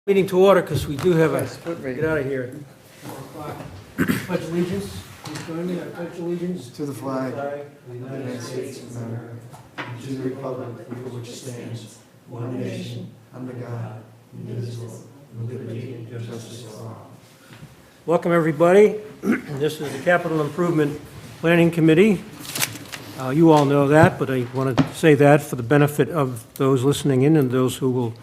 Meeting to order, because we do have a, Split meeting. get out of here. Pledge allegiance, please join me, I pledge allegiance. To the flag of the United States of America, and to the republic for which stands one nation, under God, indivisible, with liberty and justice for all. Welcome, everybody. This is the Capital Improvement Planning Committee. You all know that, but I wanted to say that for the benefit of those listening in and those who will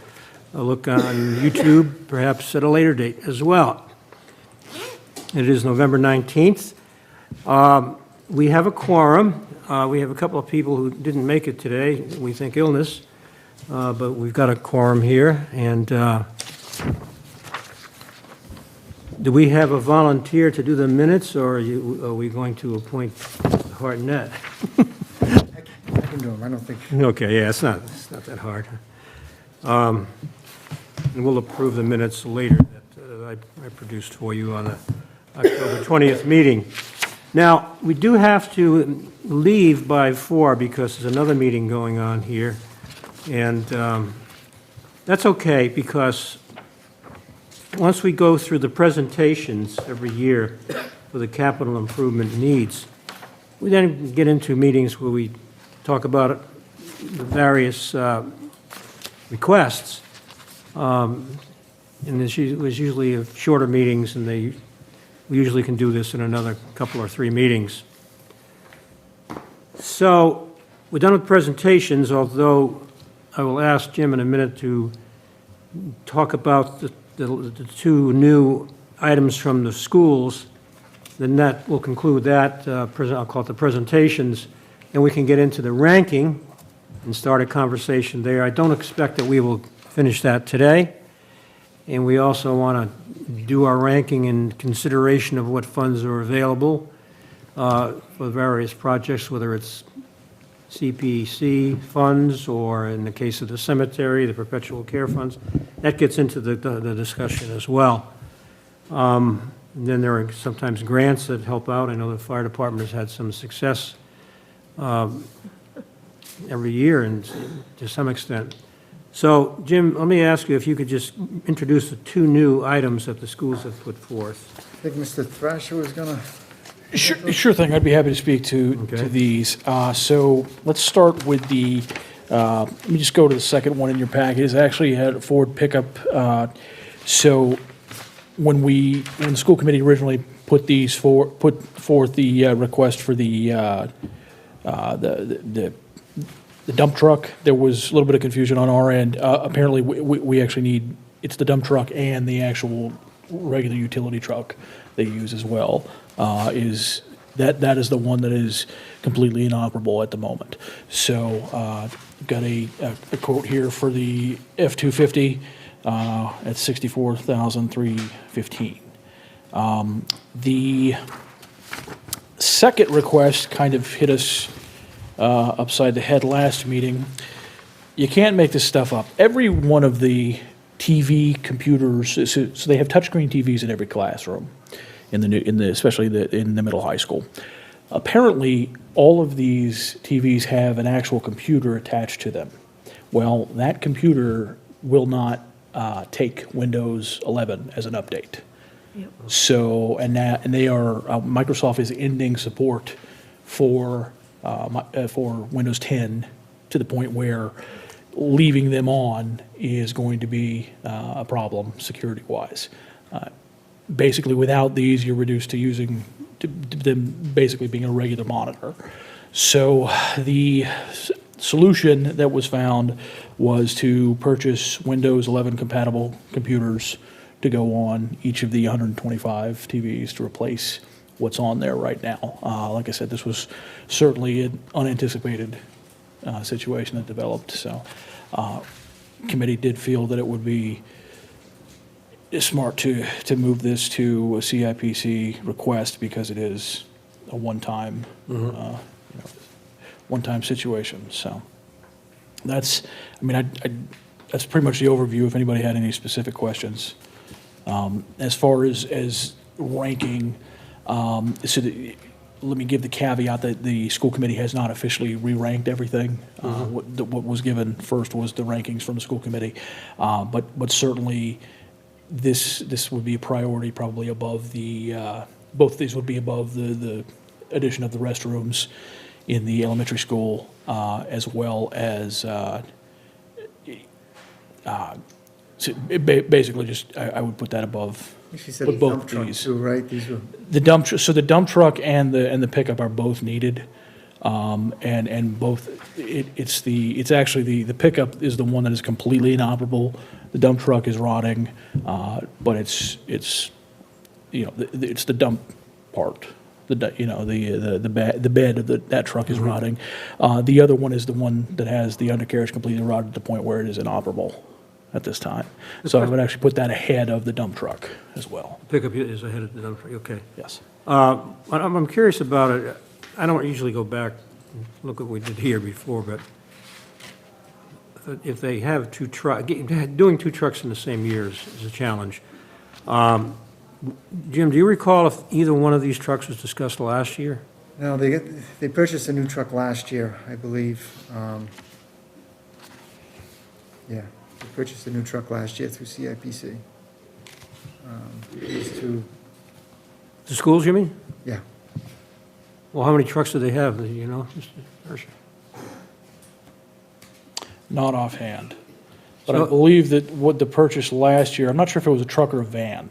look on YouTube, perhaps at a later date as well. It is November 19th. We have a quorum. We have a couple of people who didn't make it today, we think illness, but we've got a quorum here. And do we have a volunteer to do the minutes, or are we going to appoint Hartnett? I can do them, I don't think. Okay, yeah, it's not that hard. And we'll approve the minutes later that I produced for you on the October 20th meeting. Now, we do have to leave by 4 because there's another meeting going on here. And that's okay, because once we go through the presentations every year for the capital improvement needs, we then get into meetings where we talk about the various requests. And it was usually shorter meetings, and we usually can do this in another couple or 3 meetings. So we're done with presentations, although I will ask Jim in a minute to talk about the 2 new items from the schools. Then that will conclude that, I'll call it the presentations, and we can get into the ranking and start a conversation there. I don't expect that we will finish that today. And we also want to do our ranking in consideration of what funds are available for various projects, whether it's CPC funds or, in the case of the cemetery, the perpetual care funds. That gets into the discussion as well. And then there are sometimes grants that help out. I know the fire department has had some success every year, and to some extent. So, Jim, let me ask you if you could just introduce the 2 new items that the schools have put forth. I think Mr. Thrasher was gonna, Sure thing. I'd be happy to speak to Okay. these. So let's start with the, let me just go to the second one in your packet. It's actually had a Ford pickup. So when the school committee originally put forth the request for the dump truck, there was a little bit of confusion on our end. Apparently, we actually need, it's the dump truck and the actual regular utility truck they use as well. That is the one that is completely inoperable at the moment. So, got a quote here for the F-250 at $64,315. The second request kind of hit us upside the head last meeting. You can't make this stuff up. Every one of the TV computers, so they have touchscreen TVs in every classroom, especially in the middle high school. Apparently, all of these TVs have an actual computer attached to them. Well, that computer will not take Windows 11 as an update. Yep. So, and they are Microsoft is ending support for Windows 10 to the point where leaving them on is going to be a problem security-wise. Basically, without these, you're reduced to using them basically being a regular monitor. So the solution that was found was to purchase Windows 11 compatible computers to go on each of the 125 TVs to replace what's on there right now. Like I said, this was certainly an unanticipated situation that developed. So, committee did feel that it would be smart to move this to a CIPC request because it is a one-time one-time situation. So that's, I mean, that's pretty much the overview. If anybody had any specific questions, as far as ranking. Let me give the caveat that the school committee has not officially re-ranked everything. What was given first was the rankings from the school committee, but certainly this would be a priority, probably above both these would be above the addition of the restrooms in the elementary school, as well as, basically just, I would put that above She said With a both dump truck these. too, right? These were, the so the dump truck and the pickup are both needed. And both, it's actually the pickup is the one that is completely inoperable. The dump truck is rotting, but it's, it's the dump part. The bed of that truck is rotting. The other one is the one that has the undercarriage completely rotted to the point where it is inoperable at this time. So I would actually put that ahead of the dump truck as well. Pickup is ahead of the dump truck, okay. Yes. I'm curious about it. I don't usually go back and look at what we did here before, but if they have two trucks, doing two trucks in the same year is a challenge. Jim, do you recall if either one of these trucks was discussed last year? no, they purchased a new truck last year, I believe. Yeah, they purchased a new truck last year through CIPC. These two, The schools, you mean? yeah. Well, how many trucks do they have, do you know, Mr. Hershey? Not offhand. But I So- believe that what the purchase last year, I'm not sure if it was a truck or a van.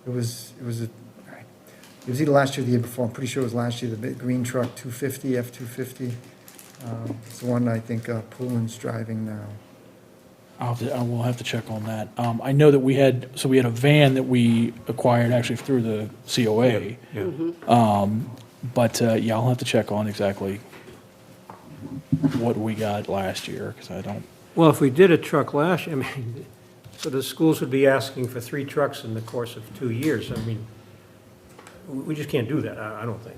It was either last year or the year before, I'm pretty sure it was last year, the big green truck, 250, F-250. It's the one I think Poulin's driving now. I will have to check on that. I know that we had a van that we acquired actually through the COA. Yeah. But, yeah, I'll have to check on exactly what we got last year, because I don't, Well, if we did a truck last, I mean, so the schools would be asking for 3 trucks in the course of 2 years. I mean, we just can't do that, I don't think.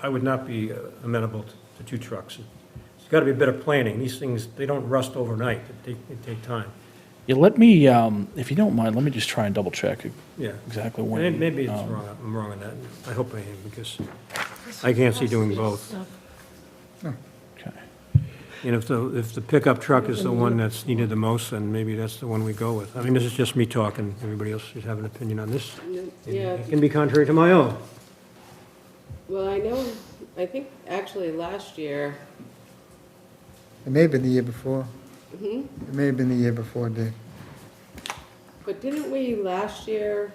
I would not be amenable to 2 trucks. There's got to be better planning. These things, they don't rust overnight. They take time. yeah, let me, if you don't mind, let me just try and double check Yeah. exactly when. Maybe it's wrong, I'm wrong on that. I hope I am, because I can't see doing both. Okay. And if the pickup truck is the one that's needed the most, then maybe that's the one we go with. I mean, this is just me talking. Everybody else should have an opinion on this. Yeah, It can be contrary to my own. well, I think actually last year, It may have been the year before. It may have been the year before, Dick. but didn't we last year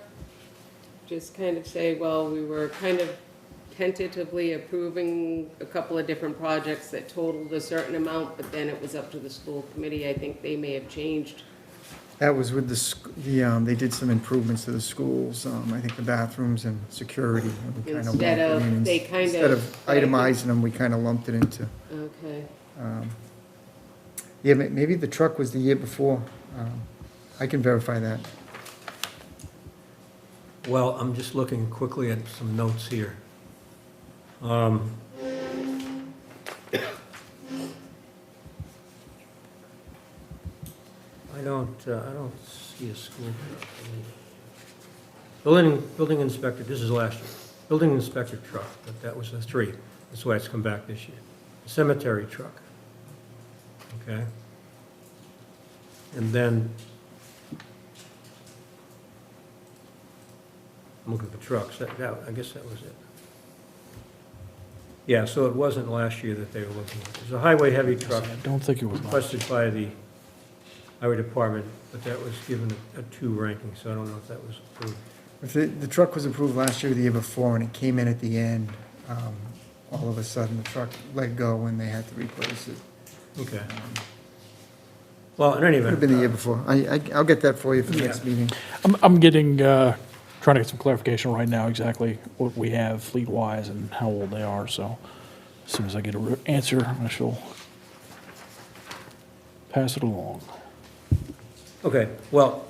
just kind of say, well, we were kind of tentatively approving a couple of different projects that totaled a certain amount, but then it was up to the school committee. I think they may have changed. That was with they did some improvements to the schools, I think the bathrooms and security. And we kinda lumped Instead it of- in. they kind Instead of- of itemizing them, we kind of lumped it into, Okay. yeah, maybe the truck was the year before. I can verify that. Well, I'm just looking quickly at some notes here. I don't see a school. Building inspector, this is last year. Building inspector truck, but that was a 3. That's why it's come back this year. Cemetery truck. Okay. And then, I'm looking for trucks. I guess that was it. Yeah, so it wasn't last year that they were looking at. There's a highway heavy truck I don't think it was last. requested by the highway department, but that was given a 2 ranking, so I don't know if that was approved. If the truck was approved last year or the year before, and it came in at the end, all of a sudden, the truck let go and they had to replace it. Okay. Well, in any Could event. have been the year before. I'll get that for you for the next meeting. I'm getting, trying to get some clarification right now exactly what we have fleet-wise and how old they are, so as soon as I get an answer, I shall pass it along. Okay, well,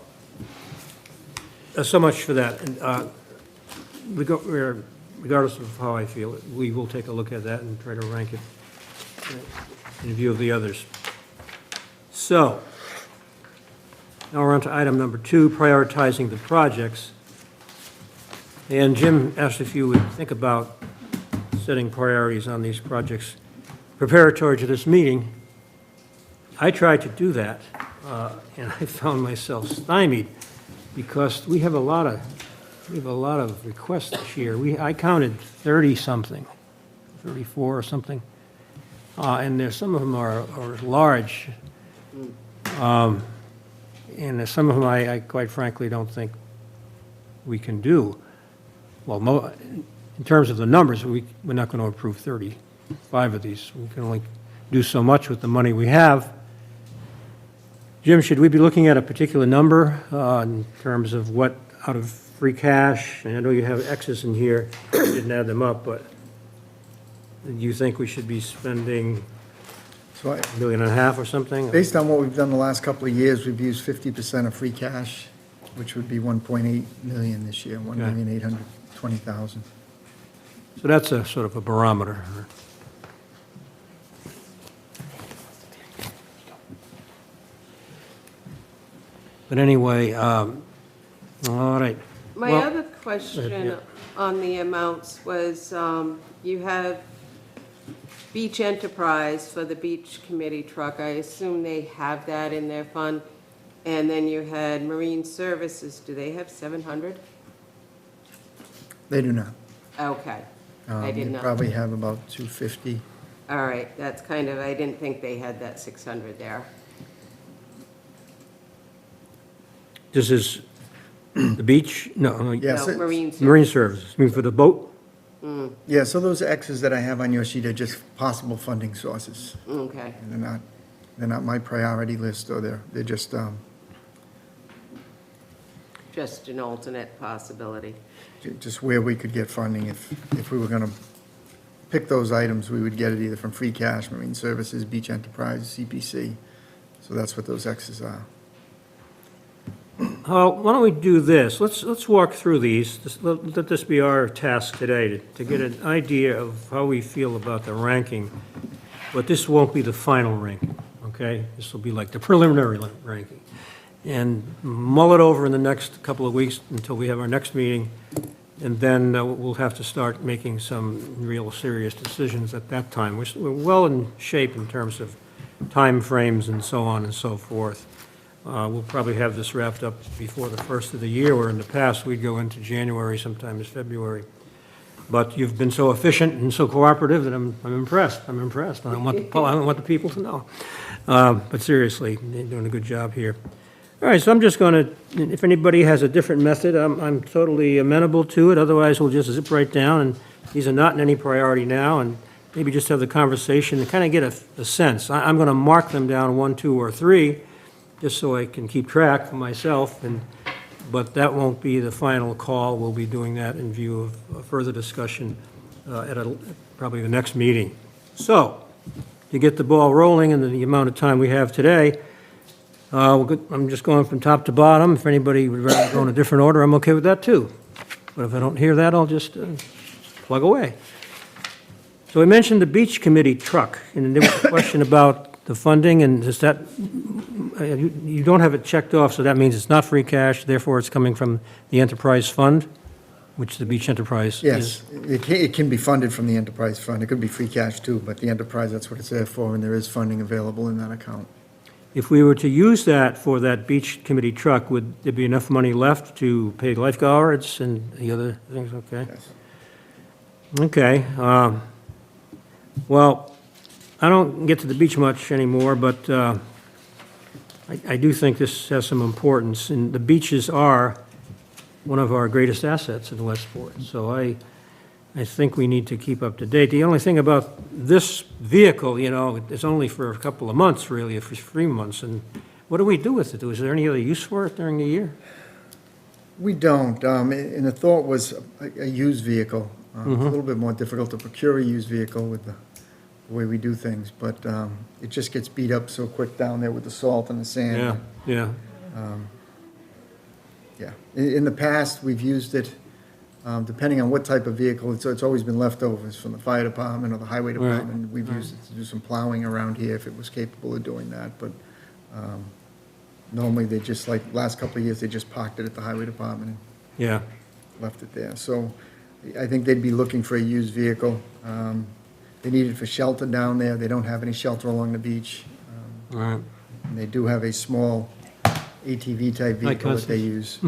so much for that. And regardless of how I feel, we will take a look at that and try to rank it in view of the others. So, now we're on to item number 2, prioritizing the projects. And Jim asked if you would think about setting priorities on these projects preparatory to this meeting. I tried to do that, and I found myself stymied because we have a lot of requests this year. I counted 30-something, 34 or something. And there's, some of them are large. And there's some of them I quite frankly don't think we can do. Well, in terms of the numbers, we're not going to approve 35 of these. We can only do so much with the money we have. Jim, should we be looking at a particular number in terms of what out of free cash? And I know you have X's in here, you didn't add them up, but do you think we should be spending So I- $1.5 million or something? based on what we've done the last couple of years, we've used 50% of free cash, which would be 1.8 million this year, 1,820,000. So that's a sort of a barometer. But anyway, all right. My Well, other question yeah. on the amounts was, you have Beach Enterprise for the beach committee truck. I assume they have that in their fund. And then you had Marine Services. Do they have 700? They do not. Okay. I did They not. probably have about 250. All right, that's kind of, I didn't think they had that 600 there. This is the beach? No, Yes, No, it- Marine Services. Marine Services. You mean for the boat? Yeah, so those X's that I have on your sheet are just possible funding sources. Okay. And they're not my priority list, or they're just, Just an alternate possibility. just where we could get funding. If we were gonna pick those items, we would get it either from free cash, Marine Services, Beach Enterprise, CPC. So that's what those X's are. Why don't we do this? Let's walk through these. Let this be our task today, to get an idea of how we feel about the ranking. But this won't be the final ranking, okay? This will be like the preliminary ranking. And mull it over in the next couple of weeks until we have our next meeting. And then we'll have to start making some real serious decisions at that time. We're well in shape in terms of timeframes and so on and so forth. We'll probably have this wrapped up before the first of the year, where in the past, we'd go into January, sometimes February. But you've been so efficient and so cooperative that I'm impressed. I don't want the people to know. But seriously, you're doing a good job here. All right, so I'm just going to, if anybody has a different method, I'm totally amenable to it. Otherwise, we'll just zip right down, and these are not in any priority now, and maybe just have the conversation and kind of get a sense. I'm going to mark them down 1, 2, or 3, just so I can keep track for myself, but that won't be the final call. We'll be doing that in view of a further discussion at probably the next meeting. So, to get the ball rolling in the amount of time we have today, I'm just going from top to bottom. If anybody would rather go in a different order, I'm okay with that too. But if I don't hear that, I'll just plug away. So we mentioned the beach committee truck, and there was a question about the funding, and is that, you don't have it checked off, so that means it's not free cash, therefore it's coming from the enterprise fund, which the beach enterprise is. Yes, it can be funded from the enterprise fund. It could be free cash too, but the enterprise, that's what it's there for, and there is funding available in that account. If we were to use that for that beach committee truck, would there be enough money left to pay lifeguards and the other things? Okay. Yes. Okay. Well, I don't get to the beach much anymore, but I do think this has some importance, and the beaches are one of our greatest assets in Westport. So I think we need to keep up to date. The only thing about this vehicle, it's only for a couple of months, really, for 3 months. And what do we do with it? Is there any other use for it during the year? We don't, and the thought was a used vehicle. It's a little bit more difficult to procure a used vehicle with the way we do things, but it just gets beat up so quick down there with the salt and the sand. Yeah. Yeah. In the past, we've used it, depending on what type of vehicle, it's always been leftovers from the fire department or the highway Right. department. We've used it to do some plowing around here if it was capable of doing that, but normally they just, like, last couple of years, they just parked it at the highway department and Yeah. left it there. So I think they'd be looking for a used vehicle. They need it for shelter down there. They don't have any shelter along the beach. All right. And they do have a small ATV-type vehicle that they use.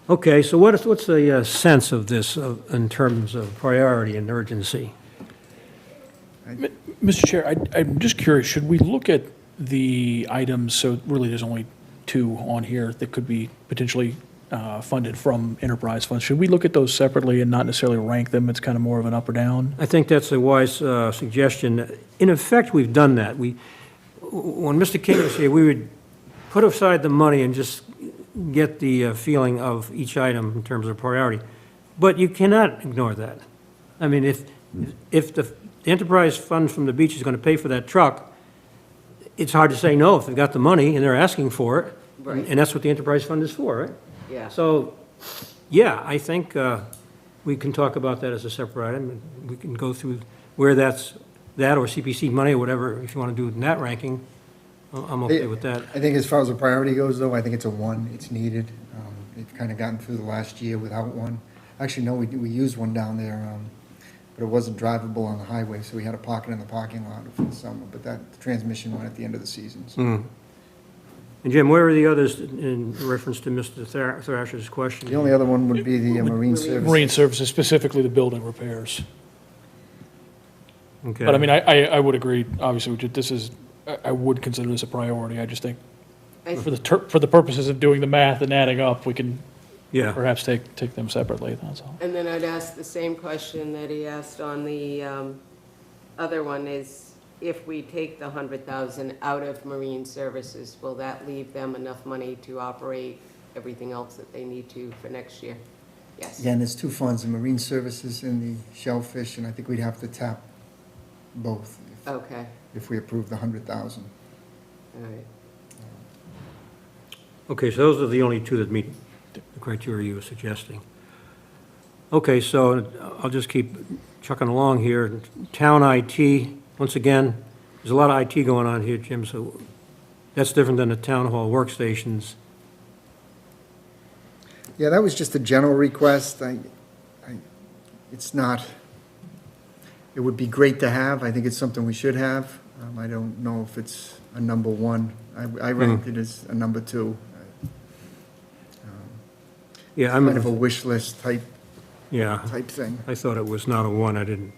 Okay, so what's the sense of this in terms of priority and urgency? Mr. Chair, I'm just curious, should we look at the items, so really there's only two on here that could be potentially funded from enterprise funds. Should we look at those separately and not necessarily rank them? It's kind of more of an up or down? I think that's a wise suggestion. In effect, we've done that. When Mr. King was here, we would put aside the money and just get the feeling of each item in terms of priority. But you cannot ignore that. I mean, if the enterprise fund from the beach is going to pay for that truck, it's hard to say no if they've got the money and they're asking for it. Right. And that's what the enterprise fund is for, right? Yeah. So, yeah, I think we can talk about that as a separate item. We can go through where that's, that or CPC money or whatever, if you want to do it in that ranking, I'm okay with that. I think as far as the priority goes, though, I think it's a 1. It's needed. They've kind of gotten through the last year without one. Actually, no, we used one down there, but it wasn't drivable on the highway, so we had to park it in the parking lot for the summer. But that transmission went at the end of the season. So. And Jim, where are the others in reference to Mr. Thrasher's question? The only other one would be the Marine Service. Marine services, specifically the building repairs. Okay. But I mean, I would agree, obviously, this is, I would consider this a priority. I just think for the purposes of doing the math and adding up, we can Yeah, perhaps take them separately, that's all. And then I'd ask the same question that he asked on the other one is, if we take the 100,000 out of marine services, will that leave them enough money to operate everything else that they need to for next year? Yes. Again, there's two funds, the Marine Services and the Shellfish, and I think we'd have to tap both Okay, if we approve the 100,000. all right. okay, so those are the only two that meet the criteria you were suggesting. Okay, so I'll just keep chucking along here. Town IT, once again, there's a lot of IT going on here, Jim, so that's different than the town hall workstations. Yeah, that was just a general request. It's not, it would be great to have. I think it's something we should have. I don't know if it's a number 1. I ranked it as a number 2. Yeah, Kind of a wish list type thing. I thought it was not a 1. I didn't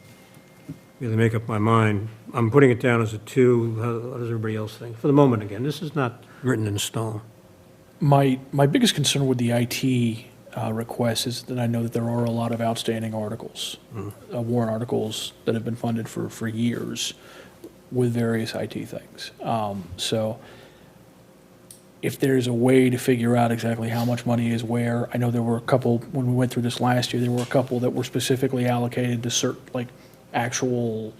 really make up my mind. I'm putting it down as a 2. How does everybody else think? For the moment, again, this is not written in stone. My biggest concern with the IT request is that I know that there are a lot of outstanding articles, warrant articles that have been funded for years with various IT things. So if there's a way to figure out exactly how much money is where, I know there were a couple, when we went through this last year, there were a couple that were specifically allocated to certain, like, actual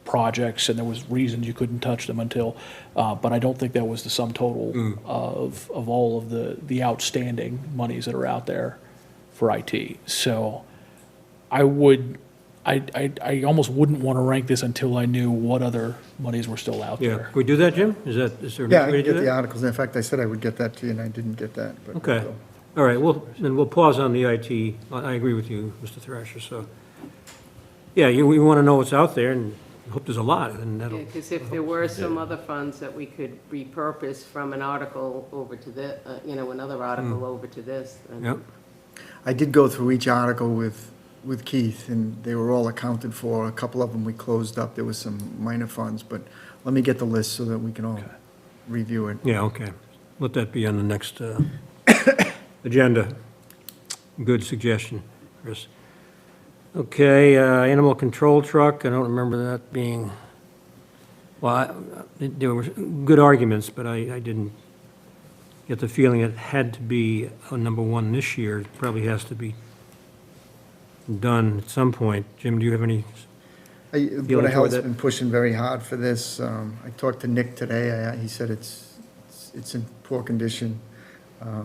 projects, and there was reasons you couldn't touch them until, but I don't think that was the sum total of all of the outstanding monies that are out there for IT. So I almost wouldn't want to rank this until I knew what other monies were still out Yeah, there. can we do that, Jim? Is there Yeah, a I way to can do get the that? articles. In fact, I said I would get that to you, and I didn't get that. But Okay. All right, well, then we'll pause on the IT. I agree with you, Mr. Thrasher, so, yeah, we want to know what's out there, and hope there's a lot, and that'll, Because if there were some other funds that we could repurpose from an article over to the, another article over to this, then yeah. I did go through each article with Keith, and they were all accounted for. A couple of them we closed up. There was some minor funds, but let me get the list so that we can all review it. Yeah, okay. Let that be on the next agenda. Good suggestion, Chris. Okay, animal control truck, I don't remember that being, well, there were good arguments, but I didn't get the feeling it had to be a number 1 this year. It probably has to be done at some point. Jim, do you have any? Board toward of Health's that? been pushing very hard for this. I talked to Nick today. He said it's in poor condition. Yeah,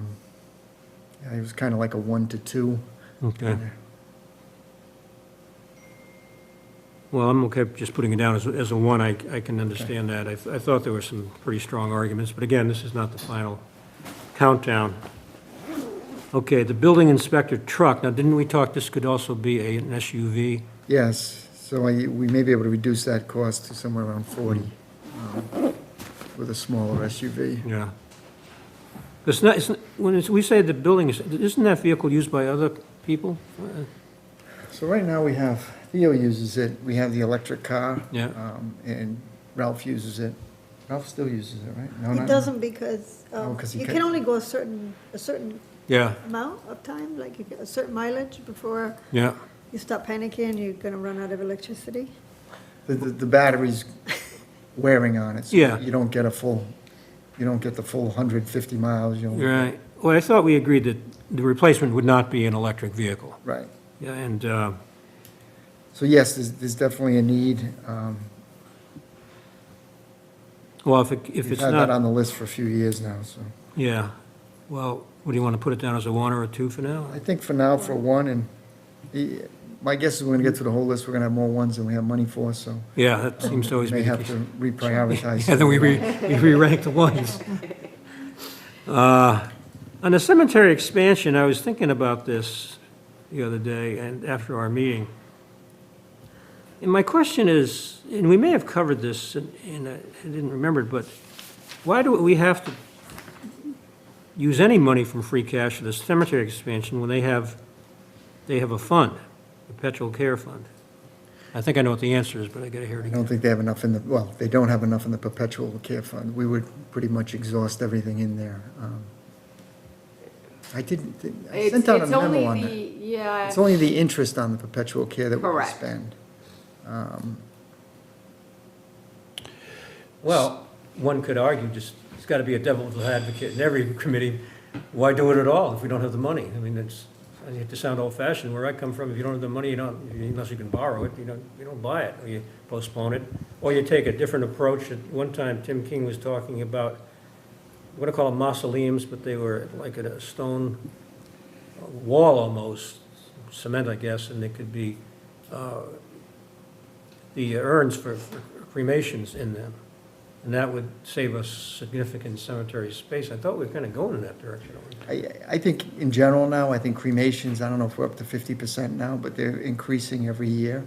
it was kind of like a 1 to 2. Okay. Well, I'm okay just putting it down as a 1. I can understand that. I thought there were some pretty strong arguments, but again, this is not the final countdown. Okay, the building inspector truck. Now, didn't we talk this could also be an SUV? Yes, so we may be able to reduce that cost to somewhere around 40. with a smaller SUV. Yeah. We say the building isn't that vehicle used by other people? So right now we have, Theo uses it, we have the electric car. Yeah. And Ralph uses it. Ralph still uses it, right? No, He not- doesn't because Oh, 'cause he you can- can only go a certain Yeah, amount of time, like you get a certain mileage before yeah. you stop panicking, you're gonna run out of electricity. The battery's wearing on it. So Yeah. you don't get the full 150 miles, you'll. You're right. Well, I thought we agreed that the replacement would not be an electric vehicle. Right. Yeah, and, So yes, there's definitely a need. well, if We've it's had that on not, the list for a few years now, so. yeah. Well, what do you want to put it down as a 1 or a 2 for now? I think for now, for one, and my guess is we're gonna get through the whole list, we're gonna have more ones than we have money for, so. Yeah, that seems to always May be the have case. to reprioritize. And then we re-rank the ones. On the cemetery expansion, I was thinking about this the other day and after our meeting. And my question is, and we may have covered this, and I didn't remember it, but why do we have to use any money from free cash for the cemetery expansion when they have a fund, a perpetual care fund? I think I know what the answer is, but I gotta hear it I again. don't think they have enough in the, well, they don't have enough in the perpetual care fund. We would pretty much exhaust everything in there. I sent out a It's memo only on the, that. yeah, It's only the interest on the perpetual care that we Correct. spend. Well, one could argue, just, it's got to be a devil's advocate in every committee. Why do it at all if we don't have the money? I mean, I hate to sound old-fashioned, where I come from, if you don't have the money, unless you can borrow it, you don't buy it, or you postpone it, or you take a different approach. At one time, Tim King was talking about, I'm going to call them mausoleums, but they were like a stone wall almost, cement, I guess, and they could be the urns for cremations in them. And that would save us significant cemetery space. I thought we were kind of going in that direction. I think in general now, I think cremations, I don't know if we're up to 50% now, but they're increasing every year.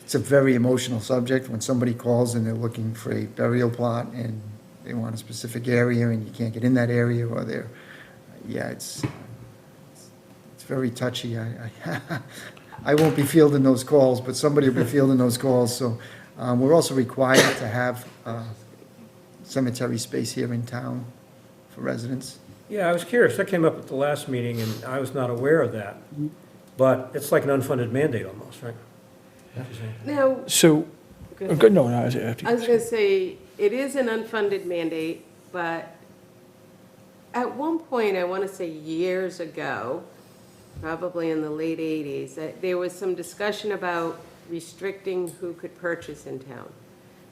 It's a very emotional subject when somebody calls and they're looking for a burial plot and they want a specific area and you can't get in that area, or they're, yeah, it's very touchy. I won't be fielding those calls, but somebody will be fielding those calls. So we're also required to have cemetery space here in town for residents. Yeah, I was curious. That came up at the last meeting, and I was not aware of that. But it's like an unfunded mandate almost, right? now, So, go ahead. good, no, no, after I you. was gonna say, it is an unfunded mandate, but at one point, I wanna say years ago, probably in the late 80s, that there was some discussion about restricting who could purchase in town.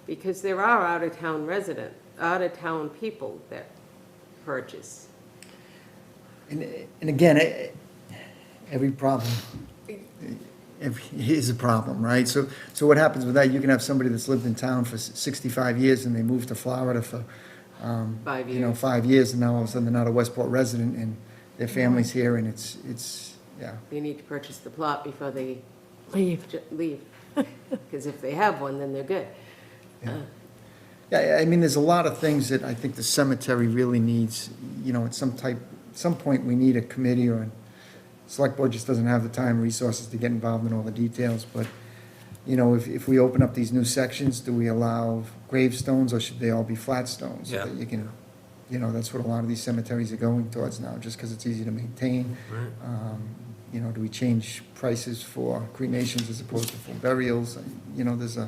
Because there are out-of-town people that purchase. And again, every problem is a problem, right? So what happens with that, you can have somebody that's lived in town for 65 years and they moved to Florida for, 5 you know, years. 5 years, and now all of a sudden they're not a Westport resident and their family's here, and it's, yeah. They need to purchase the plot before they leave. Because if they have one, then they're good. Yeah, I mean, there's a lot of things that I think the cemetery really needs, you know, at some point, we need a committee, or select board just doesn't have the time, resources to get involved in all the details, but, you know, if we open up these new sections, do we allow gravestones, or should they all be flat stones? So Yeah. that you can, you know, that's what a lot of these cemeteries are going towards now, just because it's easy to maintain. You know, do we change prices for cremations as opposed to full burials? You know, there's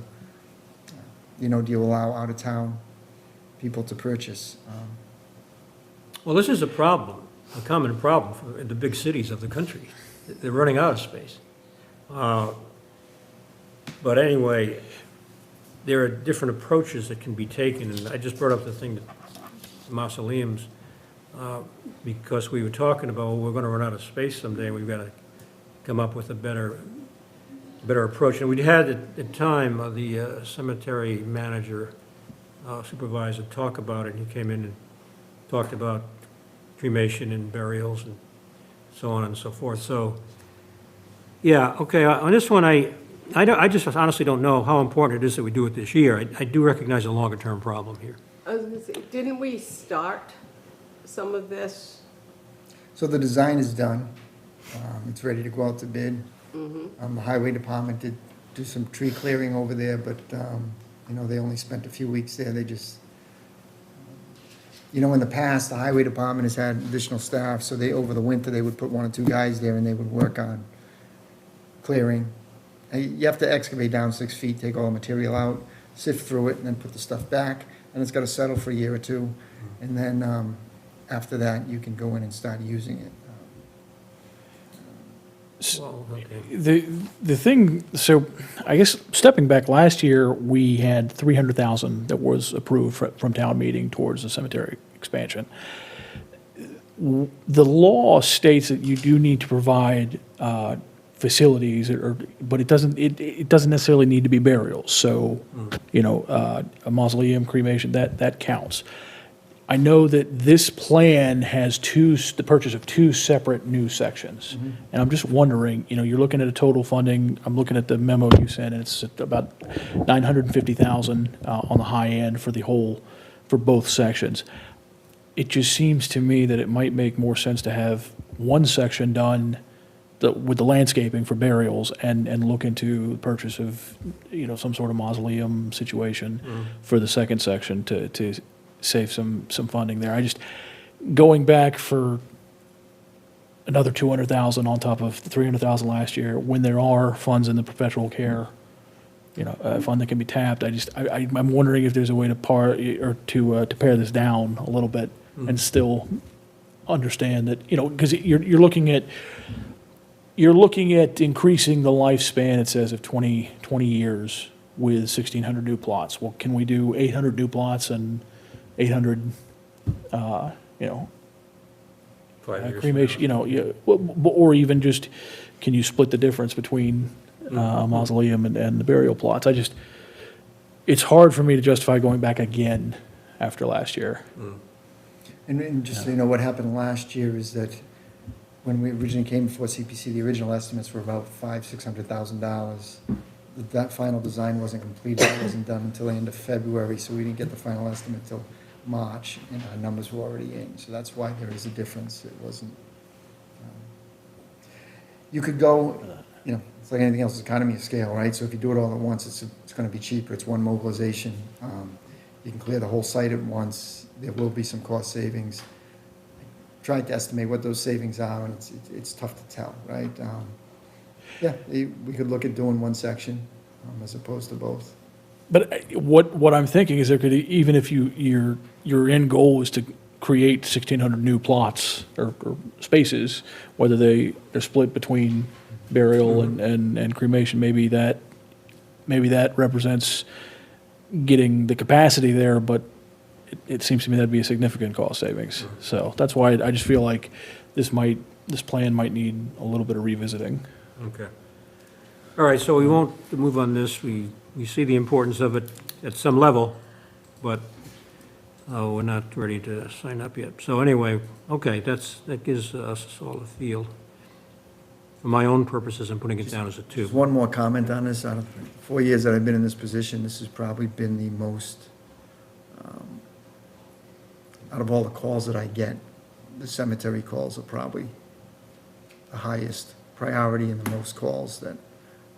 you know, do you allow out-of-town people to purchase? Well, this is a problem, a common problem for the big cities of the country. They're running out of space. But anyway, there are different approaches that can be taken, and I just brought up the thing, mausoleums, because we were talking about, well, we're going to run out of space someday, and we've got to come up with a better approach. And we had at the time the cemetery manager, supervisor talk about it, and he came in and talked about cremation and burials and so on and so forth. So, yeah, okay, on this one, I just honestly don't know how important it is that we do it this year. I do recognize a longer-term problem here. I was gonna say, didn't we start some of this? So the design is done. It's ready to go out to bid. The highway department did do some tree clearing over there, but, you know, they only spent a few weeks there. They just, you know, in the past, the highway department has had additional staff, so they, over the winter, they would put 1 or 2 guys there and they would work on clearing. And you have to excavate down 6 feet, take all the material out, sift through it, and then put the stuff back. And it's got to settle for a year or two. And then, after that, you can go in and start using it. Well, okay. The thing, so I guess stepping back, last year, we had 300,000 that was approved from town meeting towards the cemetery expansion. The law states that you do need to provide facilities, but it doesn't necessarily need to be burials. So, you know, a mausoleum, cremation, that counts. I know that this plan has the purchase of 2 separate new sections. And I'm just wondering, you know, you're looking at a total funding, I'm looking at the memo you sent, and it's about 950,000 on the high end for for both sections. It just seems to me that it might make more sense to have one section done with the landscaping for burials and look into the purchase of, you know, some sort of mausoleum situation for the second section to save some funding there. I just, going back for another 200,000 on top of the 300,000 last year, when there are funds in the perpetual care, you know, fund that can be tapped, I'm wondering if there's a way to to pare this down a little bit and still understand that, you know, because you're looking at increasing the lifespan, it says, of 20 years with 1,600 new plots. Well, can we do 800 new plots and 800, you know, 5 years. cremation, you know, or even just, can you split the difference between a mausoleum and the burial plots? It's hard for me to justify going back again after last year. And just so you know, what happened last year is that when we originally came before CPC, the original estimates were about $600,000. That final design wasn't completed, it wasn't done until the end of February, so we didn't get the final estimate till March, and our numbers were already in, so that's why there is a difference. It wasn't, you could go, you know, it's like anything else, it's economy of scale, right? So if you do it all at once, it's gonna be cheaper, it's one mobilization. You can clear the whole site at once, there will be some cost savings. Tried to estimate what those savings are, and it's tough to tell, right? Yeah, we could look at doing one section as opposed to both. But what I'm thinking is there could, even if your end goal is to create 1,600 new plots or spaces, whether they're split between burial and cremation, maybe that represents getting the capacity there, but it seems to me that'd be a significant cost savings. So that's why I just feel like this plan might need a little bit of revisiting. Okay. All right, so we won't move on this. We see the importance of it at some level, but we're not ready to sign up yet. So anyway, okay, that gives us all a feel. For my own purposes, I'm putting it down as a 2. Just one more comment on this. Out of the 4 years that I've been in this position, this has probably been the most, out of all the calls that I get, the cemetery calls are probably the highest priority and the most calls that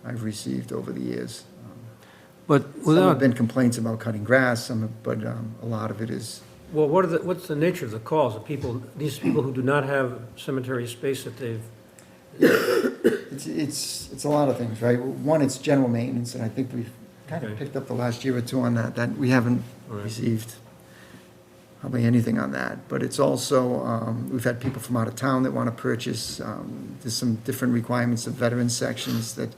I've received over the years. But Some have without, been complaints about cutting grass, but a lot of it is, well, what's the nature of the calls? These people who do not have cemetery space that they've, it's a lot of things, right? One, it's general maintenance, and I think we've kind of Okay. picked up the last year or two on that we haven't All right. received hardly anything on that. But it's also, we've had people from out of town that want to purchase. There's some different requirements of veteran sections that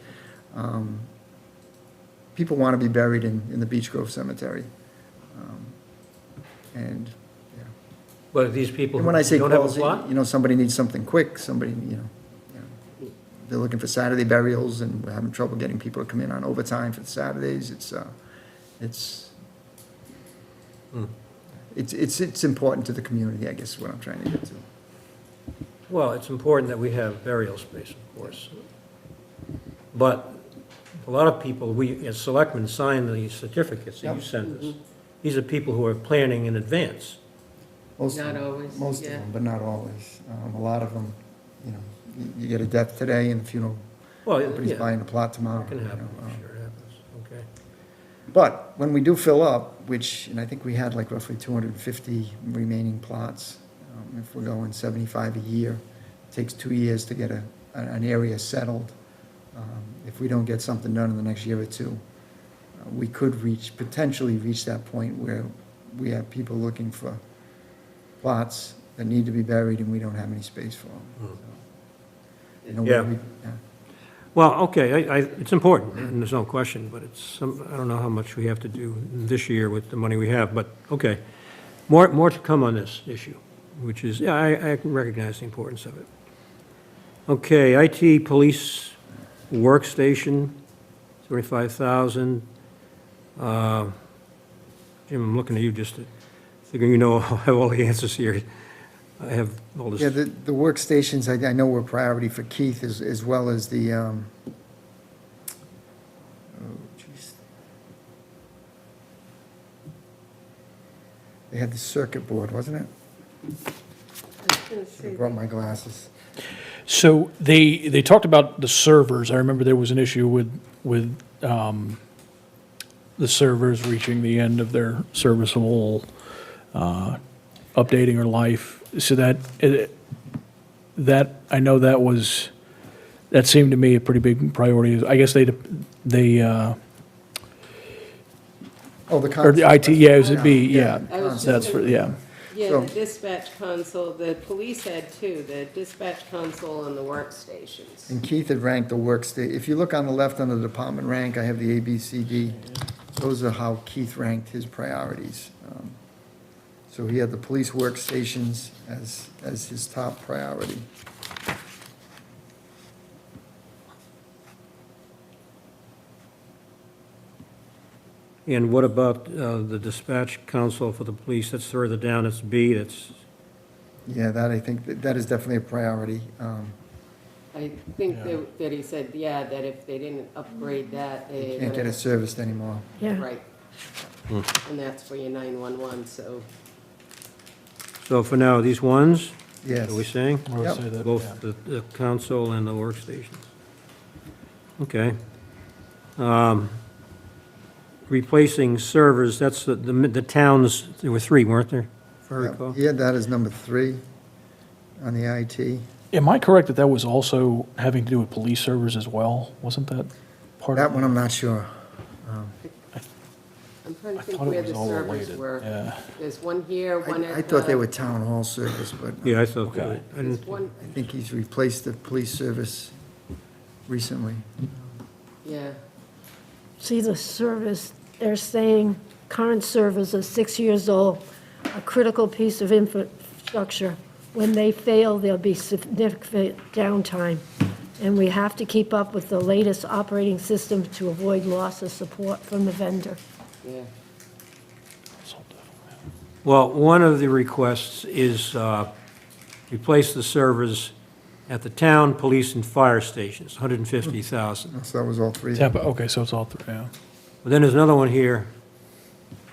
people want to be buried in the Beech Grove Cemetery. And, yeah. but these people And who when I say don't have a calls, plot? you know, somebody needs something quick, somebody, they're looking for Saturday burials, and we're having trouble getting people to come in on overtime for the Saturdays. It's important to the community, I guess, is what I'm trying to get to. Well, it's important that we have burial space, of course. But a lot of people, we as selectmen sign the certificates that you Yep. send us. These are people who are planning in advance. Most of Not them- always, Most of yeah. them, but not always. A lot of them, you know, you get a death today and funeral, Well, somebody's yeah, buying a plot tomorrow. it can you happen, know, sure it happens, okay. But when we do fill up, which, and I think we had like roughly 250 remaining plots, if we're going 75 a year, it takes 2 years to get an area settled. If we don't get something done in the next year or two, we could potentially reach that point where we have people looking for plots that need to be buried and we don't have any space for them. You know, Yeah. yeah. Well, okay, it's important, and there's no question, but I don't know how much we have to do this year with the money we have, but, okay. More to come on this issue, which is, yeah, I recognize the importance of it. Okay, IT police workstation, 35,000. Jim, I'm looking at you just to figure you know, I have all the answers here. I have all this. Yeah, the workstations, I know were a priority for Keith as well as the, oh, jeez. They had the circuit board, wasn't it? I was gonna I say, brought my glasses. So they talked about the servers. I remember there was an issue with the servers reaching the end of their serviceable, updating or life. So that, I know that seemed to me a pretty big priority. I guess Oh, the or the console. IT, yeah, it was B, yeah. I was just That's for, gonna- yeah. Yeah, So- the dispatch console, the police had two, the dispatch console and the workstations. And Keith had ranked the if you look on the left on the department rank, I have the A, B, C, D. Those are how Keith ranked his priorities. So he had the police workstations as his top priority. And what about the dispatch console for the police? That's further down, it's B, that's, Yeah, I think that is definitely a priority. I think that he said, yeah, that if they didn't upgrade that, they. Can't get it serviced anymore. Yeah. Right. And that's for your 911, so, so for now, these ones, Yes. are we saying? I would Yep. say that, yeah. Both the console and the workstations. Okay. Replacing servers, that's the towns, there were 3, weren't there, if I recall? He had that as number 3 on the IT. Am I correct that was also having to do with police servers as well? Wasn't that part of That one, I'm not sure. I'm trying to I think thought it where was the all servers related. were. Yeah. There's one here, one at. I thought they were town hall service, but Yeah, I thought, Okay. I There's didn't, one, I think he's replaced the police service recently. yeah, See the service, they're saying current servers are 6 years old, a critical piece of infrastructure. When they fail, there'll be significant downtime, and we have to keep up with the latest operating system to avoid loss of support from the vendor. yeah. well, one of the requests is replace the servers at the town, police, and fire stations, 150,000. So that was all 3. Tampa, okay, so it's all three, yeah. But then there's another one here,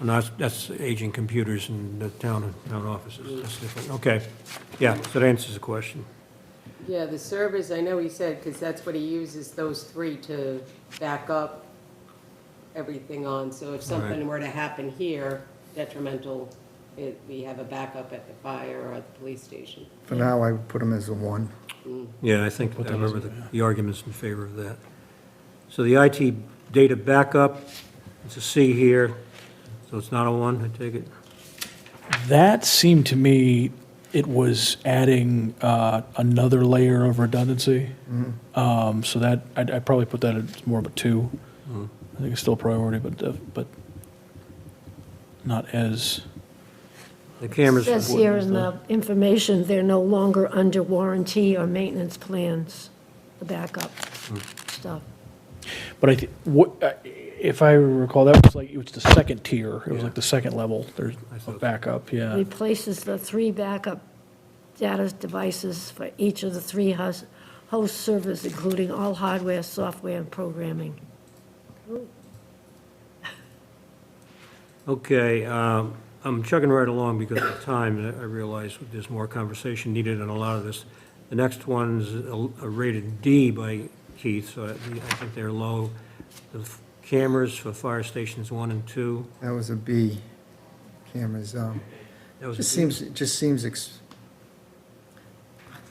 and that's aging computers in the town offices, that's different, okay. Yeah, so that answers the question. Yeah, the servers, I know he said, because that's what he uses, those 3 to back up everything on. So if something Right. were to happen here, detrimental, we have a backup at the fire or at the police station. For now, I would put him as a 1. Yeah, I think, I Put that as remember a- the arguments in favor of that. So the IT data backup, it's a C here, so it's not a 1, I take it? That seemed to me, it was adding another layer of redundancy. So that, I'd probably put that as more of a 2. I think it's still a priority, but not as, The cameras. Says here in the information, they're no longer under warranty or maintenance plans, the backup stuff. but if I recall, that was like, it was the second tier. It was like the second level. There's I a thought so. backup, yeah. Replaces the 3 backup data devices for each of the 3 host servers, including all hardware, software, and programming. Okay, I'm chugging right along because of time. I realize there's more conversation needed on a lot of this. The next one's a rated D by Keith, so I think they're low. The cameras for fire stations 1 and 2. That was a B. Cameras, That was it just seems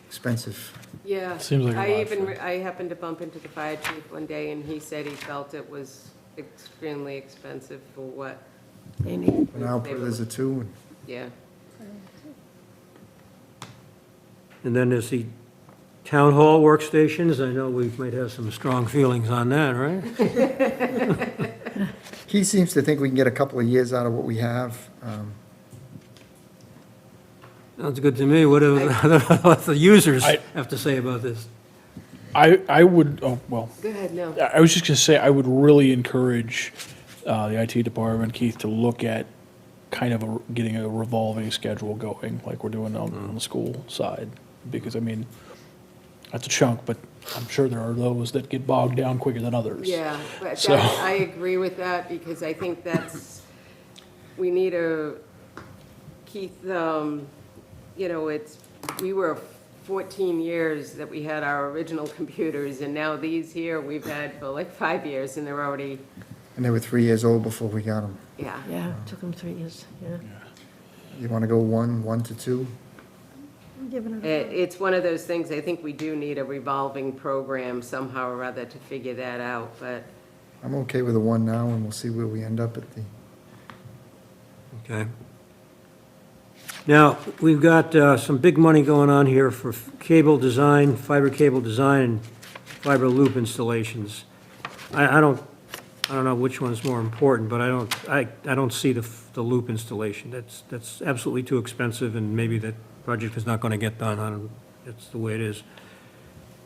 expensive. Yeah. Seems like a lot for- I happened to bump into the fire chief one day, and he said he felt it was extremely expensive for what, They need, And I'll put it as a 2, and yeah. And then there's the town hall workstations. I know we might have some strong feelings on that, right? he seems to think we can get a couple of years out of what we have. Sounds good to me. What do what the users I- have to say about this? I would, oh, well, Go ahead, no. I was just gonna say, I would really encourage the IT department, Keith, to look at kind of getting a revolving schedule going, like we're doing on the school side. Because, I mean, that's a chunk, but I'm sure there are those that get bogged down quicker than others. Yeah, but So- I agree with that, because I think we need Keith, we were 14 years that we had our original computers, and now these here, we've had for like 5 years, and they're already, And they were 3 years old before we got them. yeah. yeah, it took them 3 years, yeah. You want to go 1 to 2? I'm giving it It's one of those things, I think we do need a revolving program somehow or other to figure that out, but I'm okay with a 1 now, and we'll see where we end up at the, Okay. Now, we've got some big money going on here for cable design, fiber cable design, and fiber loop installations. I don't know which one's more important, but I don't see the loop installation. That's absolutely too expensive, and maybe that project is not going to get done. It's the way it is.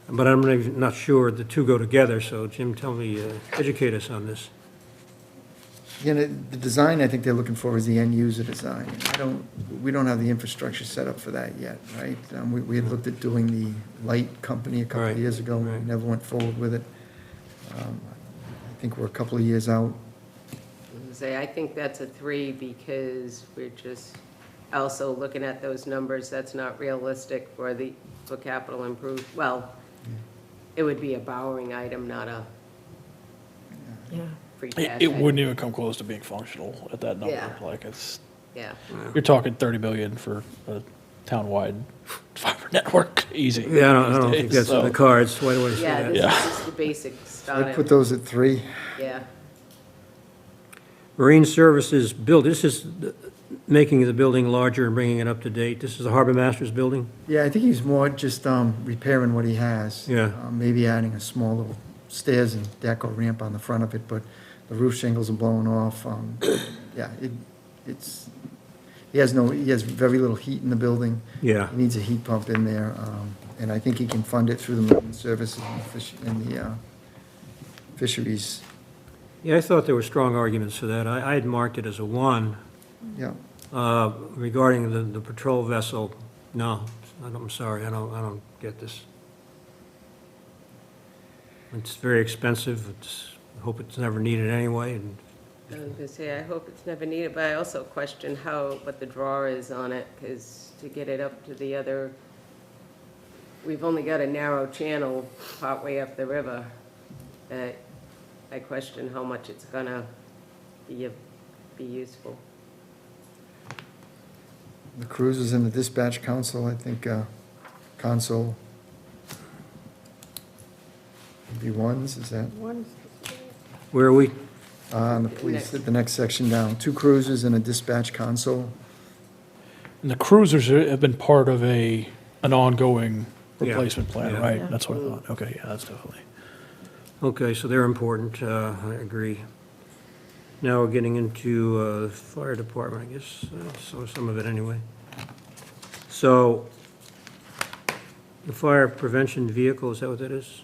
But I'm really not sure the two go together, so Jim, tell me, educate us on this. again, the design I think they're looking for is the end user design. We don't have the infrastructure set up for that yet, right? We had looked at doing the light company a couple Right, of years ago, we right. never went forward with it. I think we're a couple of years out. I think that's a 3, because we're just also looking at those numbers, that's not realistic for capital well, it would be a borrowing item, not a Yeah, free cash. It item. wouldn't even come close to being functional at that number. Yeah. Like, it's, Yeah, you're talking 30 million for a town-wide fiber network, easy. Yeah, I don't these think days, that's in the so- cards. Why do I say yeah, that? this Yeah. is just the basic I'd start. put those at 3. Yeah, Marine Services build, this is making the building larger and bringing it up to date. This is the Harbor Masters building? Yeah, I think he's more just repairing what he has. Yeah. Maybe adding a small little stairs and deck or ramp on the front of it, but the roof shingles are blowing off. Yeah, he has very little heat in the building. Yeah. He needs a heat pump in there, and I think he can fund it through the marine services and the fisheries. Yeah, I thought there were strong arguments for that. I had marked it as a 1. Yeah, Regarding the patrol vessel, no, I'm sorry, I don't get this. It's very expensive. I hope it's never needed anyway, and I was gonna say, I hope it's never needed, but I also question what the draw is on it, because to get it up to the other, we've only got a narrow channel partway up the river. I question how much it's gonna be useful. the cruisers and the dispatch council, I think, console. Would be 1s, is that? one, where are we? On the police, the next section down, 2 cruisers and a dispatch console. And the cruisers have been part of an ongoing Yeah. replacement plan, Yeah. right? Yeah. That's what I thought. Okay, yeah, that's definitely. Okay, so they're important, I agree. Now we're getting into the fire department, I guess, so some of it anyway. So, the fire prevention vehicle, is that what that is?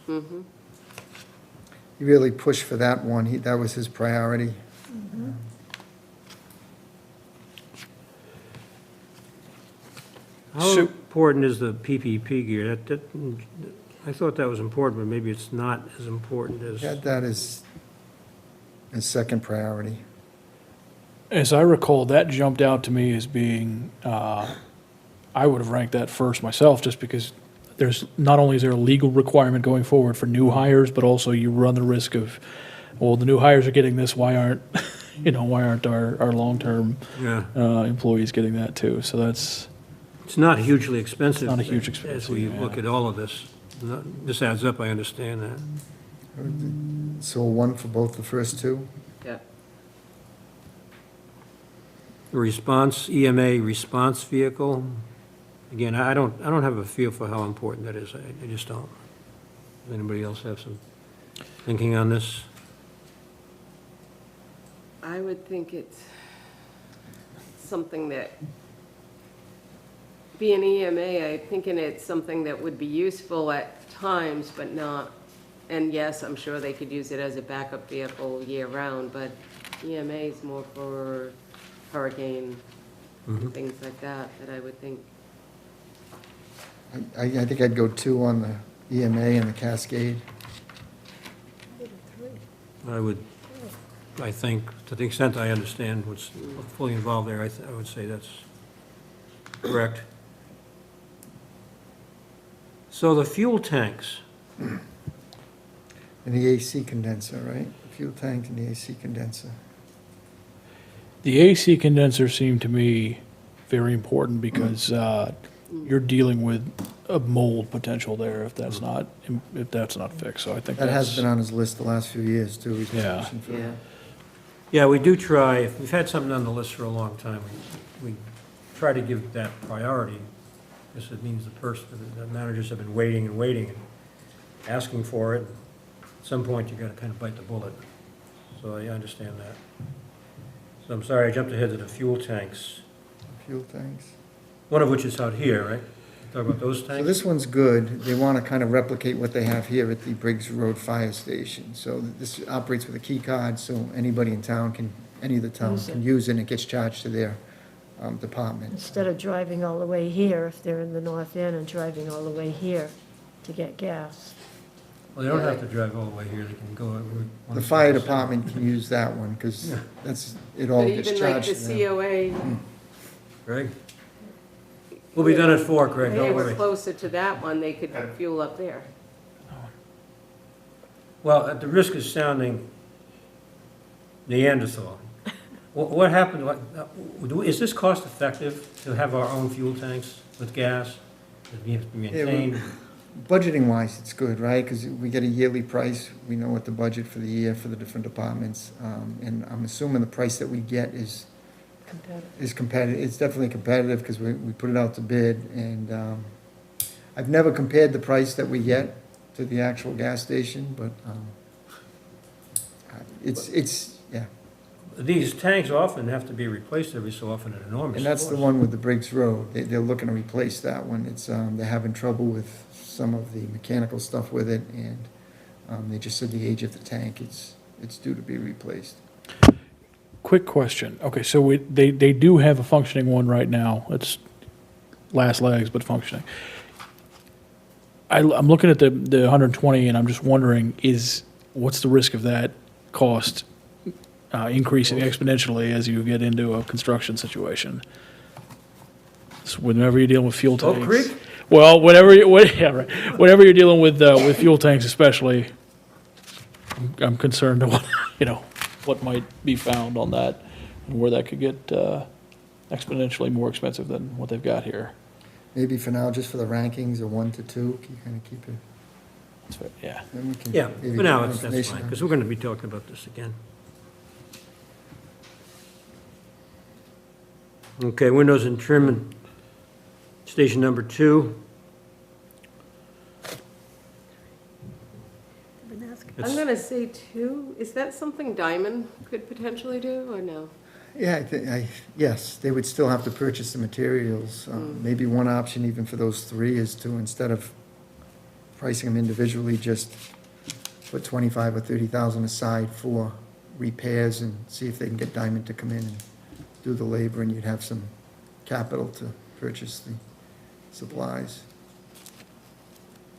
He really pushed for that one, that was his priority. How So- important is the PPP gear? I thought that was important, but maybe it's not as important as, Had that as as second priority. As I recall, that jumped out to me as being, I would have ranked that first myself, just because there's, not only is there a legal requirement going forward for new hires, but also you run the risk of, well, the new hires are getting this, why aren't, why aren't our long-term Yeah. employees getting that too? So that's, It's not hugely expensive. It's not a huge expense, As we yeah. look at all of this. This adds up, I understand that. So 1 for both the first two? Yeah. The response, EMA response vehicle, again, I don't have a feel for how important that is. I just don't. Does anybody else have some thinking on this? I would think it's something that, being EMA, I'm thinking it's something that would be useful at times, but not, and yes, I'm sure they could use it as a backup vehicle year-round, but EMA is more for hurricane, things like that, that I would think. I think I'd go 2 on the EMA and the Cascade. I think, to the extent I understand what's fully involved there, I would say that's correct. So the fuel tanks, And the AC condenser, right? The fuel tank and the AC condenser. the AC condenser seemed to me very important because you're dealing with a mold potential there if that's not fixed. So I think That has that's, been on his list the last few years, too. He's been Yeah. pushing for Yeah. that. yeah, we do try, if we've had something on the list for a long time, we try to give that priority. Because it means the managers have been waiting and waiting and asking for it. At some point, you gotta kind of bite the bullet. So I understand that. So I'm sorry, I jumped ahead to the fuel tanks, Fuel tanks. one of which is out here, right? Talk about those So tanks? this one's good. They want to kind of replicate what they have here at the Briggs Road Fire Station. So this operates with a key card, so anybody in town can, any of the towns Use it. can use it, and it gets charged to their department. Instead of driving all the way here, if they're in the north end, and driving all the way here to get gas. Well, they don't have to drive all the way here, they can go. The fire department can use that one, because that's, it all But gets even like charged the to them. COA, Greg? We'll be done at 4, Greg, they don't were worry. closer to that one, they could fuel up there. Well, at the risk of sounding Neanderthal, what happened, is this cost effective to have our own fuel tanks with gas that we have to maintain? Budgeting wise, it's good, right? Because we get a yearly price, we know what the budget for the year for the different departments. And I'm assuming the price that we get is competitive. It's definitely competitive because we put it out to bid. And I've never compared the price that we get to the actual gas station, but yeah. These tanks often have to be replaced every so often at enormous And that's the cost. one with the Briggs Road. They're looking to replace that one. It's, they're having trouble with some of the mechanical stuff with it, and they just said the age of the tank, it's due to be replaced. quick question. Okay, so they do have a functioning one right now. It's last legs, but functioning. I'm looking at the 120 and I'm just wondering, what's the risk of that cost increasing exponentially as you get into a construction situation? So whenever you're dealing with fuel Oak tanks. Creek? Well, yeah, right. Whenever you're dealing with fuel tanks especially, I'm concerned to what might be found on that and where that could get exponentially more expensive than what they've got here. Maybe for now, just for the rankings, a 1 to 2, you kind of keep it, That's fair, yeah. then we can. Yeah, maybe for now, get that's information fine, on because it. we're going to be talking about this again. Okay, windows and trim and station number 2. I'm gonna say 2, is that something Diamond could potentially do, or no? Yeah, yes, they would still have to purchase the materials. Maybe one option even for those 3 is to, instead of pricing them individually, just put 25 or 30,000 aside for repairs and see if they can get Diamond to come in and do the labor, and you'd have some capital to purchase the supplies.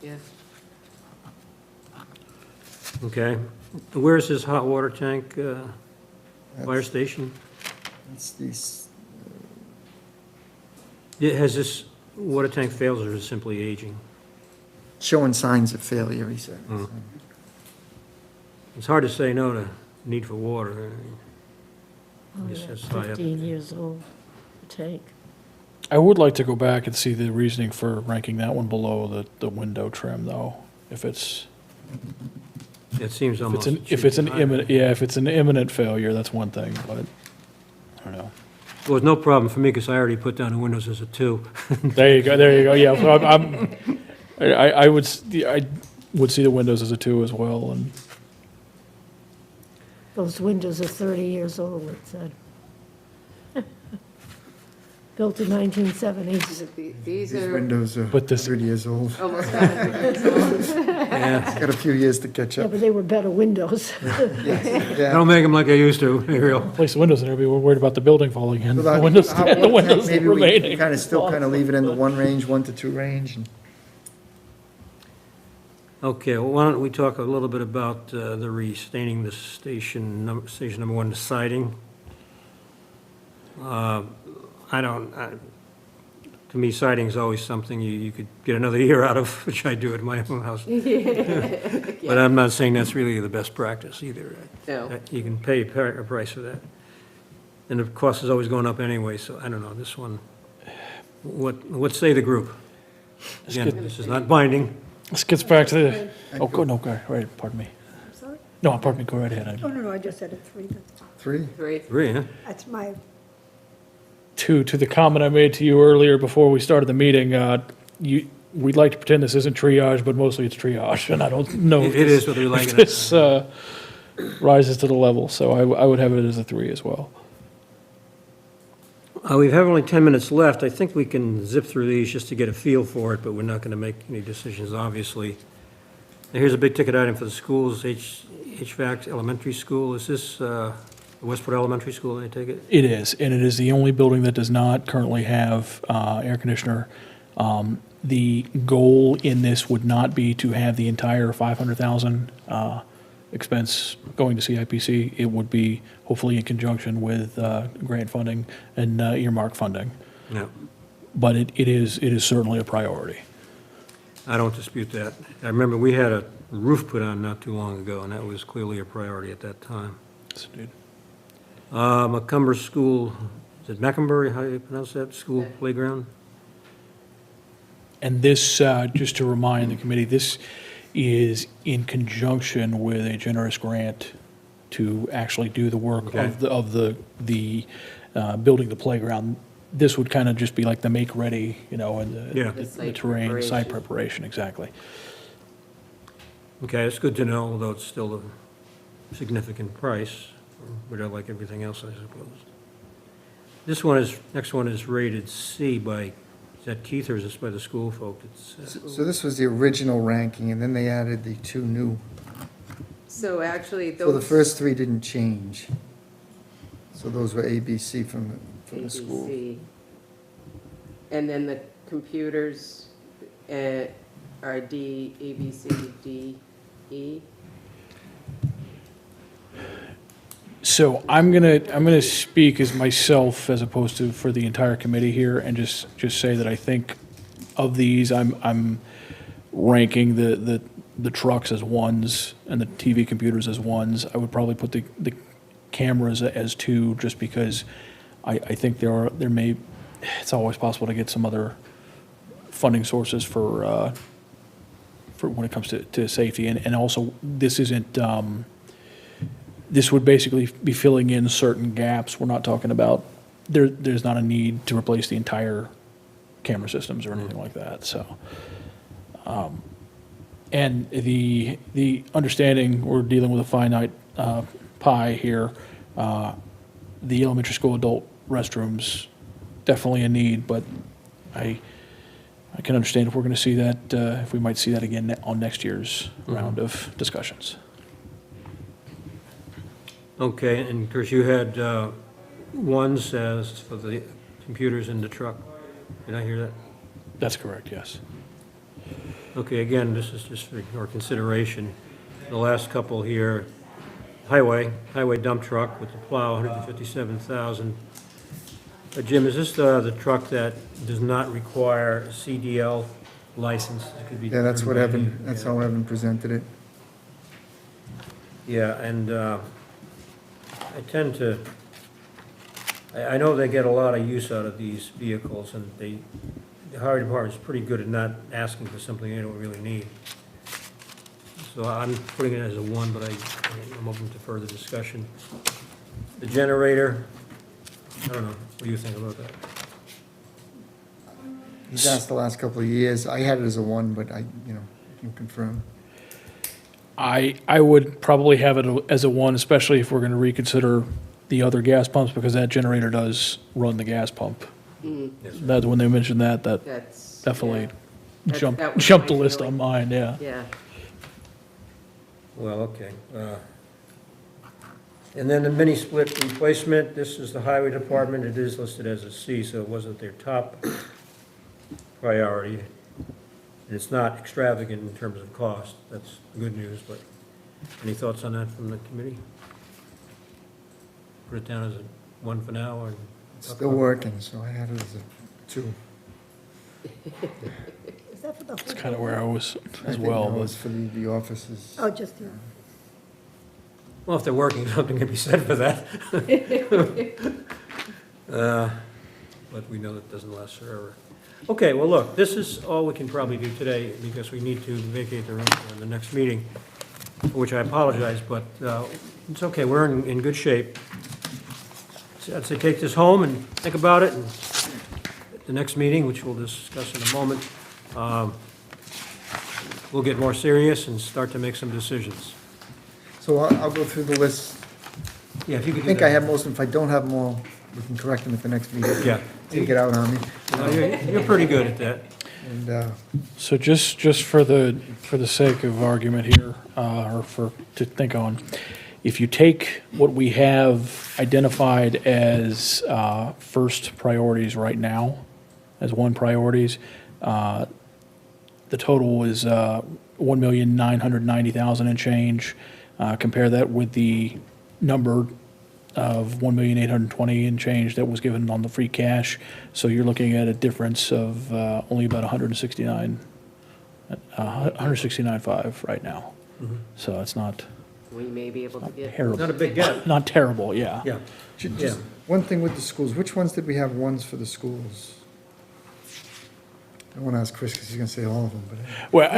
Yeah. Okay. Where's this hot water tank, fire station? It's these, Has this water tank failed or is it simply aging? showing signs of failure, he said. Mm. It's hard to say no to need for water. Oh, Yes, yeah, that's high up. 15 years old, the tank. I would like to go back and see the reasoning for ranking that one below the window trim, though. If it's, It seems almost. if it's an imminent, yeah, if it's an imminent failure, that's one thing, but, I don't know. Well, it's no problem for me because I already put down the windows as a 2. There you go, yeah, so I would see the windows as a 2 as well, and Those windows are 30 years old, it said. Built in 1970s. These These are windows are But this- 30 years old. almost 100 years old. Yeah. Got a few years to catch Yeah, up. but they were better windows. Yeah. Don't make them like I used to, Ariel. place the windows in there, we were worried about the building falling in. So The that- windows, how- the windows Maybe we remaining. kind of still kind of leave it in the 1 range, 1 to 2 range. And Okay, well, why don't we talk a little bit about the restaining the station number 1 siding? To me, siding is always something you could get another year out of, which I do at my own house. But I'm not saying that's really the best practice either. No. You can pay a price for that. And the cost is always going up anyway, so I don't know, this one, what say the group? Again, this is not binding. This gets back to the, oh, go, no, go, right, pardon me. I'm sorry? No, pardon me, go right ahead. Oh, no, I just said a 3, that's fine. 3? Three. Agree, huh? That's my, To the comment I made to you earlier before we started the meeting, we'd like to pretend this isn't triage, but mostly it's triage, and I don't know if It is whether we like if it or this rises to the level, so I would have it as a 3 as well. We have only 10 minutes left. I think we can zip through these just to get a feel for it, but we're not going to make any decisions, obviously. Now, here's a big-ticket item for the schools, HVAC elementary school. Is this Westport Elementary School, I take it? It is, and it is the only building that does not currently have air conditioner. The goal in this would not be to have the entire 500,000 expense going to CIPC. It would be hopefully in conjunction with grant funding and earmark funding. No, But it is certainly a priority. I don't dispute that. I remember we had a roof put on not too long ago, and that was clearly a priority at that time. Yes, indeed. Macumber School, is it Macumber, how do you pronounce that, school playground? And this, just to remind the committee, this is in conjunction with a generous grant to actually do the work Okay. of the building the playground. This would kind of just be like the make-ready, and Yeah. the site terrain, site preparation. preparation, exactly. Okay, it's good to know, although it's still a significant price, but like everything else, I suppose. Next one is rated C by, is that Keith or is this by the school folk? So this was the original ranking, and then they added the 2 new. So actually, So the those. first 3 didn't change. So those were A, B, C from the school. ABC. And then the computers are D, A, B, C, D, E. So I'm gonna speak as myself as opposed to for the entire committee here, and just say that I think of these, I'm ranking the trucks as 1s and the TV computers as 1s. I would probably put the cameras as 2, just because I think it's always possible to get some other funding sources for when it comes to safety, and also this isn't. This would basically be filling in certain gaps. We're not talking about, there's not a need to replace the entire camera systems or anything like that, so. And the understanding, we're dealing with a finite pie here. The elementary school adult restrooms, definitely a need, but I can understand if we're going to see that, if we might see that again on next year's round of discussions. Okay, and Chris, you had 1s as for the computers in the truck. Did I hear that? That's correct, yes. Okay, again, this is just for your consideration. the last couple here, highway dump truck with the plow, 157,000. Jim, is this the truck that does not require a CDL license? It could be Yeah, that's what driven by Evan, you. that's Yeah. how Evan presented it. Yeah, and I tend to, I know they get a lot of use out of these vehicles, and the highway department's pretty good at not asking for something they don't really need. So I'm putting it as a 1, but I'm open to further discussion. The generator, I don't know, what do you think about that? He's asked the last couple of years. I had it as a 1, but I can confirm. I would probably have it as a 1, especially if we're going to reconsider the other gas pumps, because that generator does run the gas pump. That's when they mentioned that That's. definitely yeah. That was jumped the my list feeling. on mine, yeah. Yeah, Well, okay. And then the mini split replacement, this is the highway department, it is listed as a C, so it wasn't their top priority. And it's not extravagant in terms of cost, that's good news, but any thoughts on that from the committee? Put it down as a 1 for now, or? It's still working, so I had it as a 2. Is that for the whole? That's kind of where I was I as think well. that but- was for the offices. Oh, just, yeah. Well, if they're working, something can be said for that. But we know that doesn't last forever. Okay, well, look, this is all we can probably do today, because we need to vacate the room for the next meeting, for which I apologize, but it's okay, we're in good shape. So I'd say take this home and think about it, and at the next meeting, which we'll discuss in a moment, we'll get more serious and start to make some decisions. So I'll go through the list. Yeah, if you could I do think that. I have most of them. If I don't have them all, we can correct them at the next meeting. Yeah. Take it out on me. No, you're pretty good at that. And So just for the sake of argument here, or to think on, if you take what we have identified as first priorities right now, as 1 priorities, the total is 1,990,000 and change. Compare that with the number of 1,820,000 and change that was given on the free cash. So you're looking at a difference of only about 169.5 right now. So it's not we may be able to get. Not a terrible, big gap. not terrible, yeah. Yeah. just one thing with the schools. Which ones did we have 1s for the schools? I want to ask Chris because he's going to say all of them, but Well,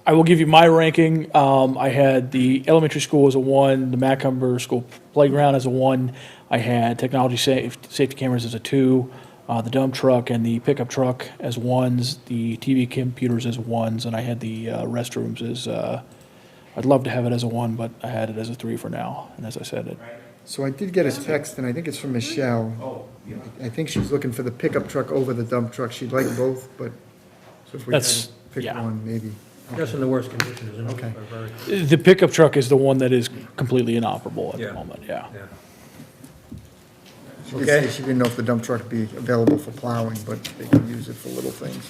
I will give you my ranking. I had the elementary school as a 1, the Macumber School Playground as a 1. I had technology safety cameras as a 2, the dump truck and the pickup truck as 1s, the TV computers as 1s, and I had the restrooms as, I'd love to have it as a 1, but I had it as a 3 for now. And as I said, so I did get a text, and I think it's from Michelle. I think she's looking for the pickup truck over the dump truck. She'd like both, but so if we had That's- to pick yeah. one, maybe. Just in the worst condition, isn't it? Okay. Very- the pickup truck is the one that is completely inoperable at Yeah. the moment, yeah. Yeah. She did say Okay. she didn't know if the dump truck would be available for plowing, but they can use it for little things.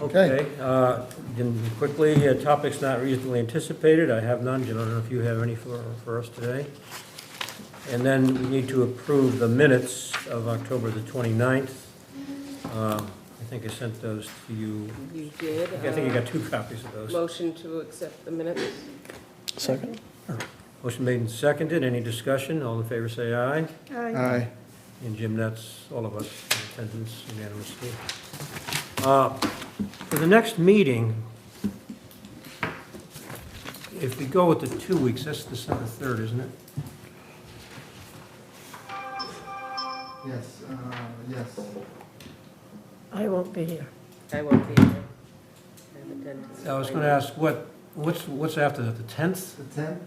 Okay, then quickly, topics not reasonably anticipated, I have none, Jim, I don't know if you have any for us today. And then we need to approve the minutes of October the 29th. I think I sent those to you, You did. I think you got 2 copies of those. Motion to accept the minutes. Second? Motion made and seconded, any discussion, all in favor say aye. Aye. And Jim, that's all of us in attendance unanimously. For the next meeting, if we go with the 2 weeks, that's December 3rd, isn't it? Yes, yes. I won't be here. I won't be here. I have a dentist I was going to ask, what's after that, the 10th? The 10th?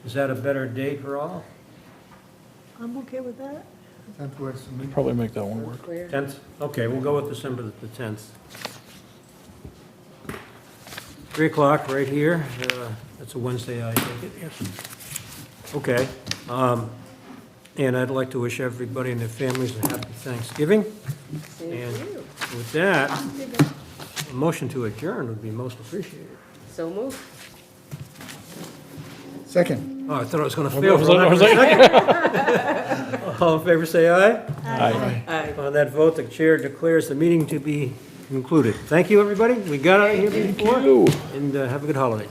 Is that a better date for all? I'm okay with that. 10th works for me. Probably make that one work. Clear? 10th? Okay, we'll go with December the 10th. 3 o'clock, right here. That's a Wednesday, I take it, yes. Okay. And I'd like to wish everybody and their families a happy Thanksgiving. Same And to you. with that, A motion to adjourn would be most appreciated. So moved. Second. Oh, I thought I was going to I fail was for like- I lack was of a like- second. All in favor, say aye. Aye. Aye. On that vote, the chair declares the meeting to be concluded. Thank you, everybody. We got out of here before, You. and have a good holiday.